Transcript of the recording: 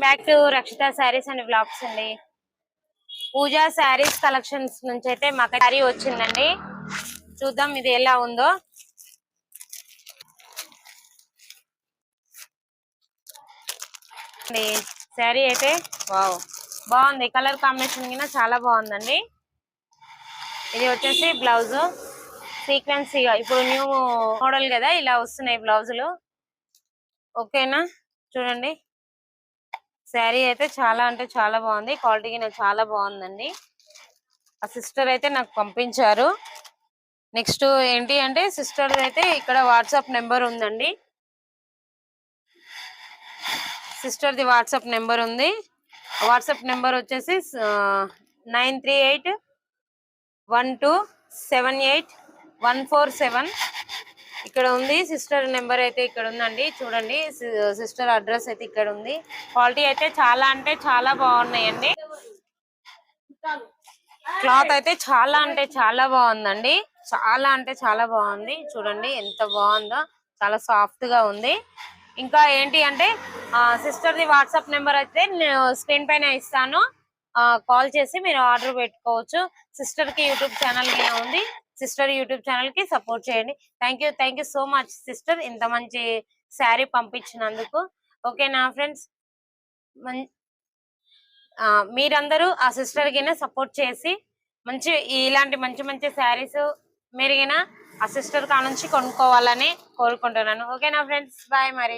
Back to Rakshita Sarees and blogs అండి. Pooja saris collections నుంచి అయితే మాకు శారీ వచ్చిందండి. చూద్దాం ఇది ఎలా ఉందో. శారీ అయితే వావ్ బాగుంది. కలర్ కాంబినేషన్ కింద చాలా బాగుందండి. ఇది వచ్చేసి బ్లౌజ్ సీక్వెన్స్. ఇప్పుడు న్యూ మోడల్ కదా, ఇలా వస్తున్నాయి బ్లౌజులు. ఓకేనా, చూడండి శారీ అయితే చాలా అంటే చాలా బాగుంది. క్వాలిటీ నాకు చాలా బాగుందండి. ఆ సిస్టర్ అయితే నాకు పంపించారు. నెక్స్ట్ ఏంటి అంటే సిస్టర్ అయితే ఇక్కడ వాట్సాప్ నెంబర్ ఉందండి. సిస్టర్ ది వాట్సాప్ నెంబర్ ఉంది. వాట్సాప్ నెంబర్ వచ్చేసి 9381278147 ఇక్కడ ఉంది. సిస్టర్ నెంబర్ అయితే ఇక్కడ ఉందండి. చూడండి సిస్టర్ అడ్రస్ అయితే ఇక్కడ ఉంది. క్వాలిటీ అయితే చాలా అంటే చాలా బాగున్నాయండి. క్లాత్ అయితే చాలా అంటే చాలా బాగుందండి. చాలా అంటే చాలా బాగుంది. చూడండి ఎంత బాగుందో, చాలా సాఫ్ట్ గా ఉంది. ఇంకా ఏంటి అంటే సిస్టర్ ది వాట్సాప్ నెంబర్ అయితే నేను స్క్రీన్ పైన ఇస్తాను. కాల్ చేసి మీరు ఆర్డర్ పెట్టుకోవచ్చు. సిస్టర్ కి యూట్యూబ్ ఛానల్ ఉంది. సిస్టర్ యూట్యూబ్ ఛానల్ కి సపోర్ట్ చేయండి. Thank you so much sister, ఇంత మంచి శారీ పంపించినందుకు. ఓకేనా ఫ్రెండ్స్, మీరందరూ ఆ సిస్టర్ కినా సపోర్ట్ చేసి ఇలాంటి మంచి మంచి శారీస్ మీరు గినా ఆ సిస్టర్ కా నుంచి కొనుక్కోవాలని కోరుకుంటున్నాను. ఓకేనా ఫ్రెండ్స్, బాయ్ మరి.